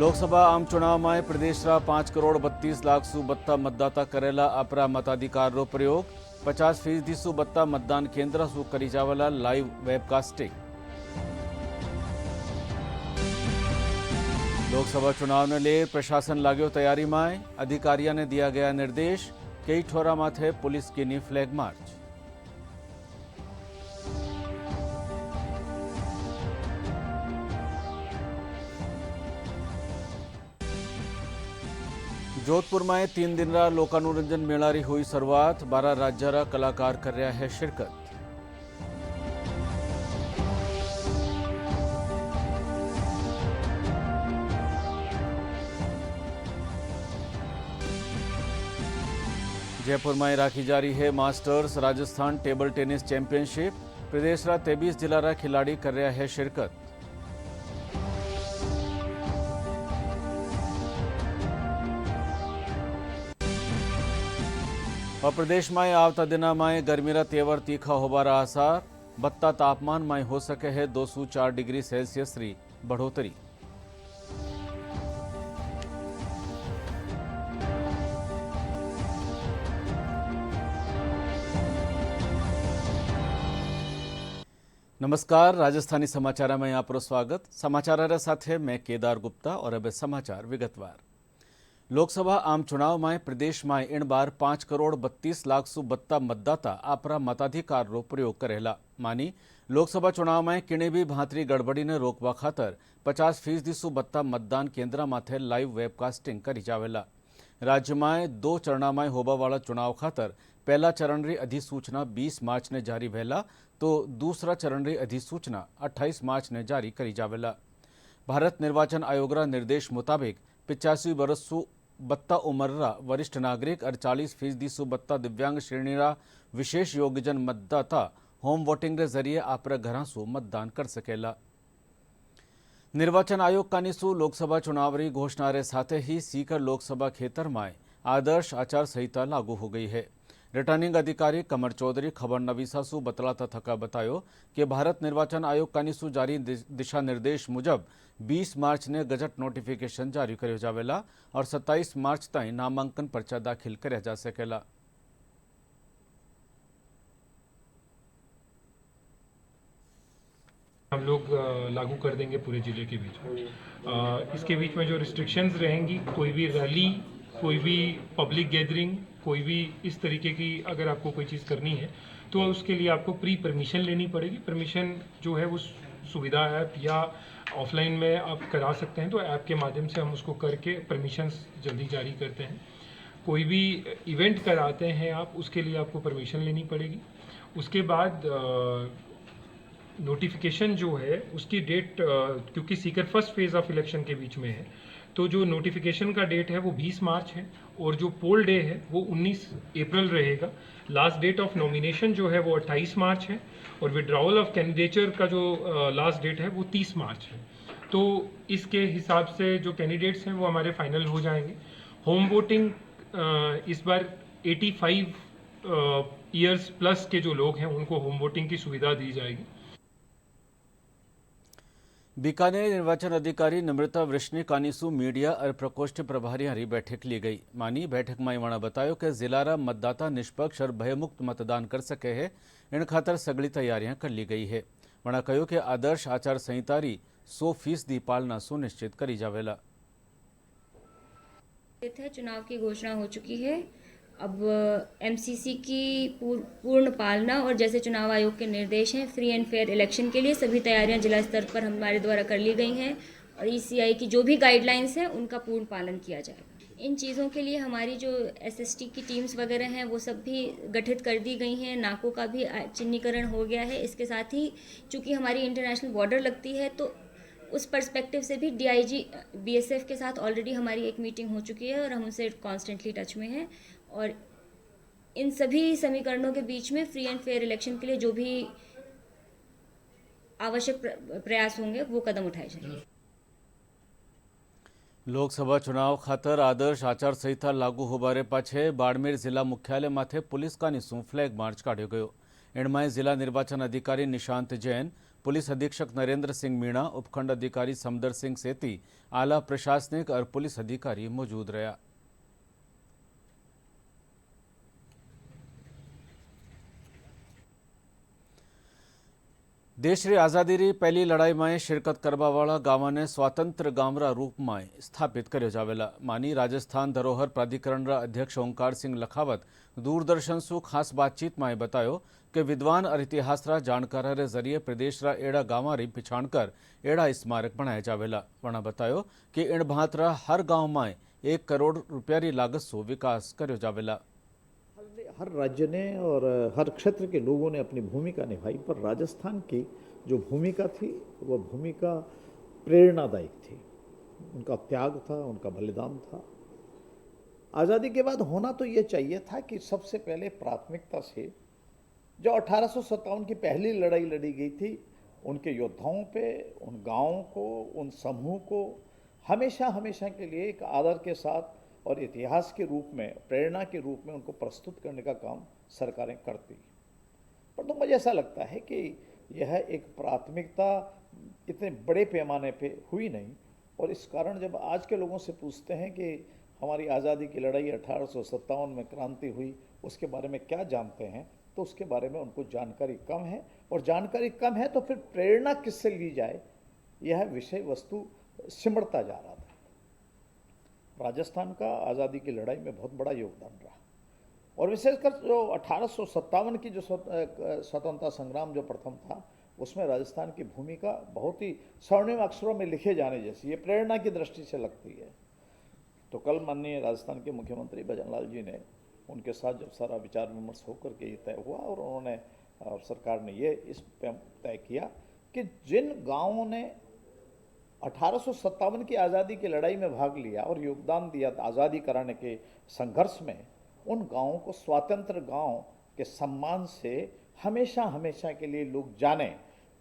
लोकसभा आम चुनाव में प्रदेशरा 5,32,00,000 सु बत्ता मतदाता करेला अपरा मताधिकार रो प्रयोग 50% सु बत्ता मतदान केन्द्र सु करी जावेला लाइव वेबकास्टिंग। लोकसभा चुनाव ने ले प्रशासन लाग्यो तैयारी में, अधिकारियों ने दिया गया निर्देश। कई ठोरा माथे पुलिस की नी फ्लैग मार्च। जोधपुर में 3 दिन रा लोकानुरंजन मेला री हुई शुरुआत। 12 राज्य रा कलाकार कर रहा है शिरकत। जयपुर में राखी जारी है masters Rajasthan table tennis championship. प्रदेश रा 23 जिला रा खिलाड़ी कर रहा है शिरकत। और प्रदेश में आवता दिना में गर्मी रा तेवर तीखा होबारा आसार। बत्ता तापमान में हो सके है 2 से 4 डिग्री सेल्सियस री बढ़ोतरी। नमस्कार, राजस्थानी समाचार में आपरो स्वागत। समाचार साथे मैं केदार गुप्ता और अब समाचार विगतवार। लोकसभा आम चुनाव में प्रदेश में इन बार 5,32,00,000 सु बत्ता मतदाता आपरा मताधिकार रो प्रयोग करेला। मानी लोकसभा चुनाव में किने भी भांतरी गड़बड़ी ने रोकवा खातर 50% सु बत्ता मतदान केन्द्र माथे लाइव वेबकास्टिंग करी जावेला। राज्य में 2 चरण में होबा वाला चुनाव खातर पहला चरण री अधिसूचना 20 मार्च ने जारी भेला तो दूसरा चरण री अधिसूचना 28 मार्च ने जारी करी जावेला। भारत निर्वाचन आयोग रा निर्देश मुताबिक 85 वर्ष सु बत्ता उम्र वरिष्ठ नागरिक और 40% सु बत्ता दिव्यांग श्रेणी रा विशेष योग्यजन मतदाता होम वोटिंग रे जरिए आपरे घर सु मतदान कर सकेला। निर्वाचन आयोग का निसु लोकसभा चुनाव री घोषणा रे साथे ही सीकर लोकसभा क्षेत्र में आदर्श आचार संहिता लागू हो गई है। रिटर्निंग अधिकारी कमर चौधरी खबर नवीसा सु बतलाता थका बतायो कि भारत निर्वाचन आयोग का निसु जारी दिशा निर्देश मुजब 20 मार्च ने गजट नोटिफिकेशन जारी करो जावेला और 27 मार्च तक नामांकन पर्चा दाखिल करया जा सकेला। हम लोग लागू कर देंगे पूरे जिले के बीच में। इसके बीच में जो रिस्ट्रिक्शंस रहेंगी, कोई भी रैली, कोई भी पब्लिक गैदरिंग, कोई भी इस तरीके की अगर आपको कोई चीज़ करनी है तो उसके लिए आपको प्री परमिशन लेनी पड़ेगी। परमिशन जो है वो सुविधा ऐप या ऑफलाइन में आप करा सकते हैं, तो ऐप के माध्यम से हम उसको करके परमिशंस जल्दी जारी करते हैं। कोई भी इवेंट कराते हैं आप, उसके लिए आपको परमिशन लेनी पड़ेगी। उसके बाद नोटिफिकेशन जो है उसकी डेट, क्योंकि Sikar first phase of election के बीच में है, तो जो नोटिफिकेशन का डेट है वो 20 मार्च है और जो पोल डे है वो 19 अप्रैल रहेगा। लास्ट डेट ऑफ नॉमिनेशन जो है वो 28 मार्च है और विड्रॉवल ऑफ कैंडिडेचर का जो लास्ट डेट है वो 30 मार्च है। तो इसके हिसाब से जो कैंडिडेट्स हैं वो हमारे फाइनल हो जाएंगे। होम वोटिंग इस बार 85 ईयर्स प्लस के जो लोग हैं उनको होम वोटिंग की सुविधा दी जाएगी। बीकानेर निर्वाचन अधिकारी नम्रता वृष्णिक कानीसु मीडिया और प्रकोष्ठ प्रभारी हरी बैठक ली गई। मानी बैठक में वणा बतायो कि जिला रा मतदाता निष्पक्ष और भयमुक्त मतदान कर सके है, इन खातर सगली तैयारियां कर ली गई है। वणा कहो कि आदर्श आचार संहिता री 100% पालना सुनिश्चित करी जावेला। चुनाव की घोषणा हो चुकी है। अब एमसीसी की पूर्ण पालना और जैसे चुनाव आयोग के निर्देश हैं, फ्री एंड फेयर इलेक्शन के लिए सभी तैयारियां जिला स्तर पर हमारे द्वारा कर ली गई हैं और ईसीआई की जो भी गाइडलाइंस हैं उनका पूर्ण पालन किया जाएगा। इन चीज़ों के लिए हमारी जो एसएसटी की टीम्स वगैरह हैं वो सब भी गठित कर दी गई हैं। नाकों का भी चिन्हीकरण हो गया है। इसके साथ ही चूँकि हमारी इंटरनेशनल बॉर्डर लगती है तो उस पर्सपेक्टिव से भी डीआईजी बीएसएफ के साथ ऑलरेडी हमारी एक मीटिंग हो चुकी है और हम उनसे कॉन्स्टेंटली टच में हैं और इन सभी समीकरणों के बीच में फ्री एंड फेयर इलेक्शन के लिए जो भी आवश्यक प्रयास होंगे वो कदम उठाए जाएंगे। लोकसभा चुनाव खातर आदर्श आचार संहिता लागू होबारे पाछे बाड़मेर जिला मुख्यालय माथे पुलिस का निसु फ्लैग मार्च काढ़्यो गयो। इनमें जिला निर्वाचन अधिकारी निशांत जैन, पुलिस अधीक्षक नरेंद्र सिंह मीणा, उपखंड अधिकारी समदर सिंह सेती, आला प्रशासनिक और पुलिस अधिकारी मौजूद रहा। देश री आज़ादी री पहली लड़ाई में शिरकत करवावाळा गामने स्वातंत्र्य गामरा रूप में स्थापित कर्यो जावेला मानी राजस्थान धरोहर प्राधिकरण अध्यक्ष ओंकार सिंह लखावत दूरदर्शन सु खास बातचीत में बतायो कि विद्वान और इतिहास जानकार रे जरिए प्रदेश रा एड़ा गांव री पिछाण कर एड़ा स्मारक बनाया जावेला। वणा बतायो कि इन भांत हर गांव में 1 करोड़ रुपया री लागत सु विकास कर्यो जावेला। हर राज्य ने और हर क्षेत्र के लोगों ने अपनी भूमिका निभाई, पर राजस्थान की जो भूमिका थी वह भूमिका प्रेरणादायक थी। उनका त्याग था, उनका बलिदान था। आज़ादी के बाद होना तो ये चाहिए था कि सबसे पहले प्राथमिकता से जो 1857 की पहली लड़ाई लड़ी गई थी, उनके योद्धाओं पे, उन गांवों को, उन समूह को हमेशा हमेशा के लिए एक आदर के साथ और इतिहास के रूप में, प्रेरणा के रूप में उनको प्रस्तुत करने का काम सरकारें करती। पर तो मुझे ऐसा लगता है कि यह एक प्राथमिकता इतने बड़े पैमाने पे हुई नहीं, और इस कारण जब आज के लोगों से पूछते हैं कि हमारी आज़ादी की लड़ाई 1857 में क्रांति हुई, उसके बारे में क्या जानते हैं, तो उसके बारे में उनको जानकारी कम है। और जानकारी कम है तो फिर प्रेरणा किससे ली जाए, यह विषय वस्तु सिमटता जा रहा था। राजस्थान का आज़ादी की लड़ाई में बहुत बड़ा योगदान रहा, और विशेषकर जो 1857 की जो स्वतंत्रता संग्राम जो प्रथम था, उसमें राजस्थान की भूमिका बहुत ही स्वर्णिम अक्षरों में लिखे जाने जैसी, ये प्रेरणा की दृष्टि से लगती है। तो कल माननीय राजस्थान के मुख्यमंत्री भजनलाल जी ने, उनके साथ जब सारा विचार विमर्श होकर के ये तय हुआ, और उन्होंने और सरकार ने ये इस तय किया कि जिन गाँवों ने 1857 की आज़ादी की लड़ाई में भाग लिया और योगदान दिया आज़ादी कराने के संघर्ष में, उन गांवों को स्वतंत्र गांव के सम्मान से हमेशा हमेशा के लिए लोग जानें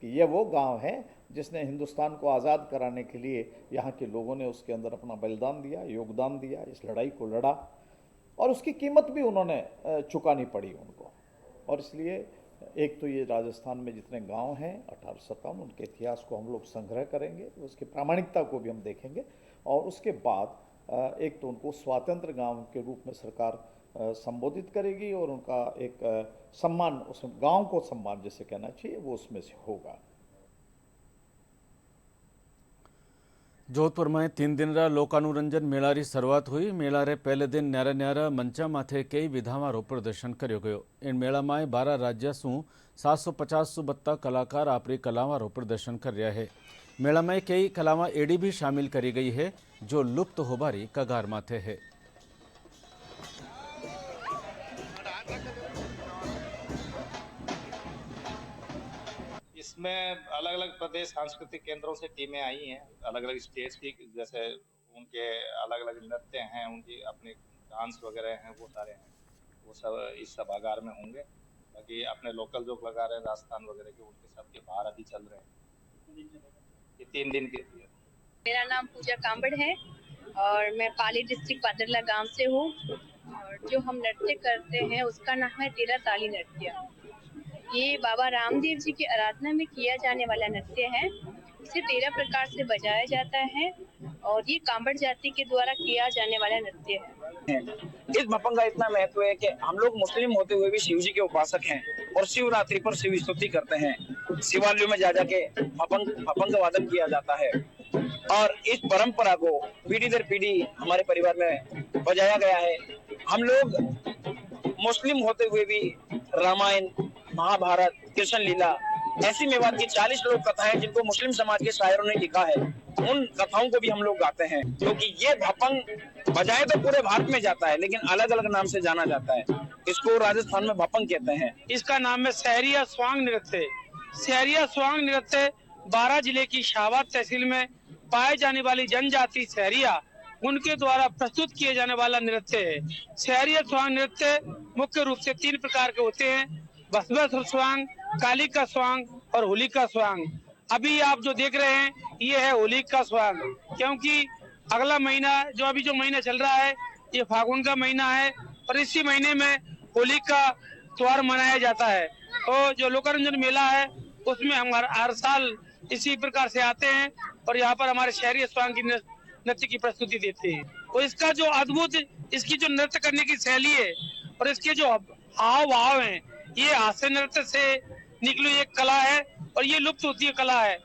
कि यह वो गांव है जिसने हिंदुस्तान को आज़ाद कराने के लिए यहाँ के लोगों ने उसके अंदर अपना बलिदान दिया, योगदान दिया, इस लड़ाई को लड़ा, और उसकी कीमत भी उन्होंने चुकानी पड़ी उनको। और इसलिए एक तो ये राजस्थान में जितने गांव हैं 1857, उनके इतिहास को हम लोग संग्रह करेंगे, उसकी प्रामाणिकता को भी हम देखेंगे, और उसके बाद एक तो उनको स्वतंत्र गांव के रूप में सरकार संबोधित करेगी, और उनका एक सम्मान, उस गांव को सम्मान जैसे कहना चाहिए, वो उसमें से होगा। जोधपुर में 3 दिन रा लोकानुरंजन मेला री शुरुआत हुई। मेला रे पहले दिन न्यारा न्यारा मंचा माथे कई विधावां रो प्रदर्शन कर्यो गयो। इन मेला में 12 राज्य सु 750 सु बत्ता कलाकार आपरी कलावां रो प्रदर्शन कर रहा है। मेला में कई कलावां एडी भी शामिल करी गई है जो लुप्त होबारी कगार माथे है। इसमें अलग अलग प्रदेश सांस्कृतिक केंद्रों से टीमें आई हैं, अलग अलग स्टेज की, जैसे उनके अलग अलग नृत्य हैं, उनकी अपने डांस वगैरह हैं, वो सारे हैं, वो सब इस सभागार में होंगे। बाकी अपने लोकल जो कलाकार हैं राजस्थान वगैरह के, उनके सबके बाहर अभी चल रहे हैं। ये 3 दिन के लिए। मेरा नाम पूजा कांबड़ है और मैं पाली डिस्ट्रिक्ट पादरला गांव से हूँ, और जो हम नृत्य करते हैं उसका नाम है तेरा ताली नृत्य। ये बाबा रामदेव जी की आराधना में किया जाने वाला नृत्य है। इसे 13 प्रकार से बजाया जाता है, और ये कांबड़ जाति के द्वारा किया जाने वाला नृत्य है। इस भपंग का इतना महत्व है कि हम लोग मुस्लिम होते हुए भी शिव जी के उपासक हैं, और शिवरात्रि पर शिव स्तुति करते हैं। शिवालयों में जा जाके भपंग वादन किया जाता है, और इस परंपरा को पीढ़ी दर पीढ़ी हमारे परिवार में बजाया गया है। हम लोग मुस्लिम होते हुए भी रामायण, महाभारत, कृष्ण लीला, ऐसी मेवात की 40 लोक कथाएं जिनको मुस्लिम समाज के शायरों ने लिखा है, उन कथाओं को भी हम लोग गाते हैं। क्योंकि ये भपंग बजाए तो पूरे भारत में जाता है, लेकिन अलग अलग नाम से जाना जाता है। इसको राजस्थान में भपंग कहते हैं। इसका नाम है सहरिया स्वांग नृत्य। सहरिया स्वांग नृत्य 12 जिले की शाहबाद तहसील में पाए जाने वाली जनजाति सहरिया, उनके द्वारा प्रस्तुत किए जाने वाला नृत्य है। सहरिया स्वांग नृत्य मुख्य रूप से 3 प्रकार के होते हैं: बसवेश्वर स्वांग, कालिका स्वांग और होलिका स्वांग। अभी आप जो देख रहे हैं ये है होलिका स्वांग, क्योंकि अगला महीना जो महीना चल रहा है ये फागुन का महीना है, और इसी महीने में होली का त्योहार मनाया जाता है। और जो लोकारंजन मेला है उसमें हम हर साल इसी प्रकार से आते हैं और यहाँ पर हमारे शहरी स्वांग की नृत्य की प्रस्तुति देते हैं। और इसका जो अद्भुत, इसकी जो नृत्य करने की शैली है और इसके जो हाव भाव हैं, ये हास्य नृत्य से निकली एक कला है और ये लुप्त होती है कला है।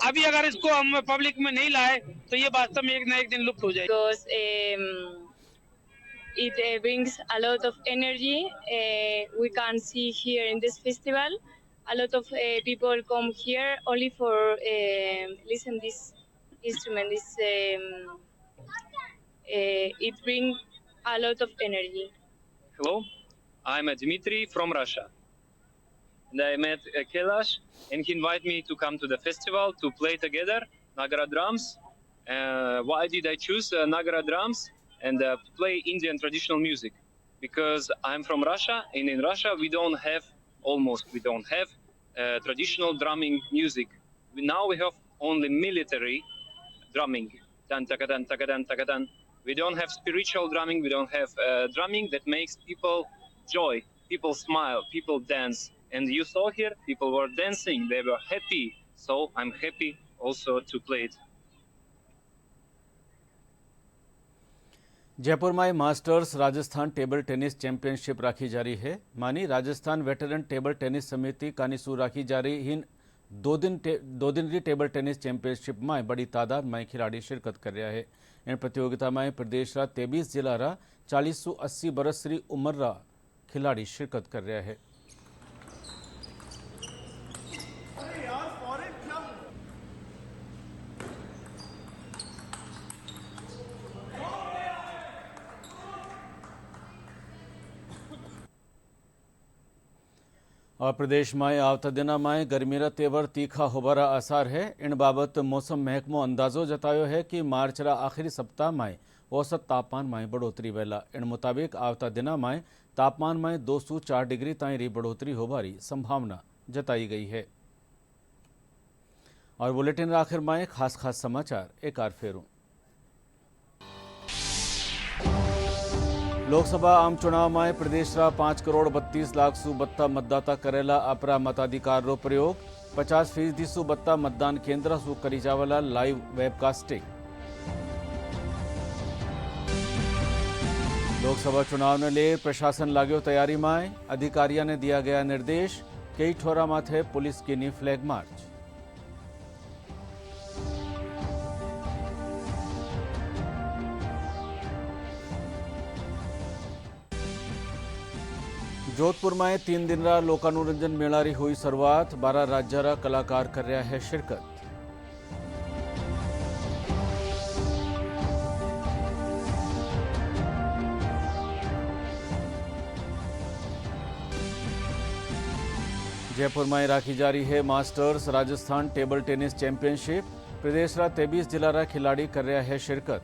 अभी अगर इसको हम पब्लिक में नहीं लाए तो ये वास्तव में एक न एक दिन लुप्त हो जाएगी। Because it brings a lot of energy. We can see here in this festival, a lot of people come here only for listen this instrument. It brings a lot of energy. Hello, I'm Dmitry from Russia. And I met Kailash, and he invited me to come to the festival to play together Nagara drums. Why did I choose Nagara drums and play Indian traditional music? Because I'm from Russia, and in Russia we don't have traditional drumming music. Now we have only military drumming. Tan takadan takadan takadan. We don't have spiritual drumming. We don't have drumming that makes people joy, people smile, people dance. And you saw here, people were dancing. They were happy. So I'm happy also to play it. Jaipur में masters Rajasthan table tennis championship राखी जा रही है। मानी Rajasthan veteran table tennis समिति कानीसू राखी जा रही इन दो दिन की टेबल टेनिस चैंपियनशिप में बड़ी तादाद में खिलाड़ी शिरकत कर रहा है। इन प्रतियोगिता में प्रदेश रा 23 जिला रा 40-80 बरस री उम्र रा खिलाड़ी शिरकत कर रहा है। और प्रदेश में आवता दिना में गर्मी रा तेवर तीखा होबारा आसार है। इन बाबत मौसम महकमो अंदाजो जतायो है कि मार्च रा आखिरी सप्ताह में औसत तापमान में बढ़ोतरी वेला। इन मुताबिक आवता दिना में तापमान में 2 से 4 डिग्री ताई री बढ़ोतरी होबारी संभावना जताई गई है। और बुलेटिन आखिर में खास समाचार एक बार फेरूं। लोकसभा आम चुनाव में प्रदेश रा 5,32,00,000 सु बत्ता मतदाता करेला अपरा मताधिकार रो प्रयोग। 50% सु बत्ता मतदान केंद्र सु करी जावला लाइव वेबकास्टिंग। लोकसभा चुनाव ने ले प्रशासन लाग्यो तैयारी में। अधिकारियों ने दिया गया निर्देश। कई ठोरा माथे पुलिस की नी फ्लैग मार्च। जोधपुर में 3 दिन रा लोकानुरंजन मेला री हुई शुरुआत। 12 राज्य रा कलाकार कर रहा है शिरकत। जयपुर में राखी जा रही है masters Rajasthan table tennis championship. प्रदेश रा 23 जिला रा खिलाड़ी कर रहा है शिरकत।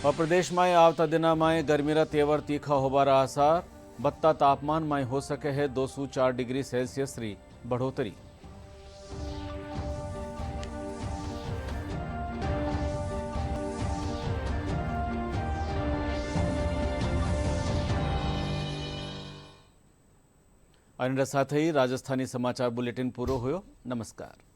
और प्रदेश में आवता दिना में गर्मी रा तेवर तीखा होबारा आसार। बत्ता तापमान में हो सके है 2 से 4 डिग्री सेल्सियस री बढ़ोतरी। साथ ही राजस्थानी समाचार बुलेटिन पूरो हुयो। नमस्कार।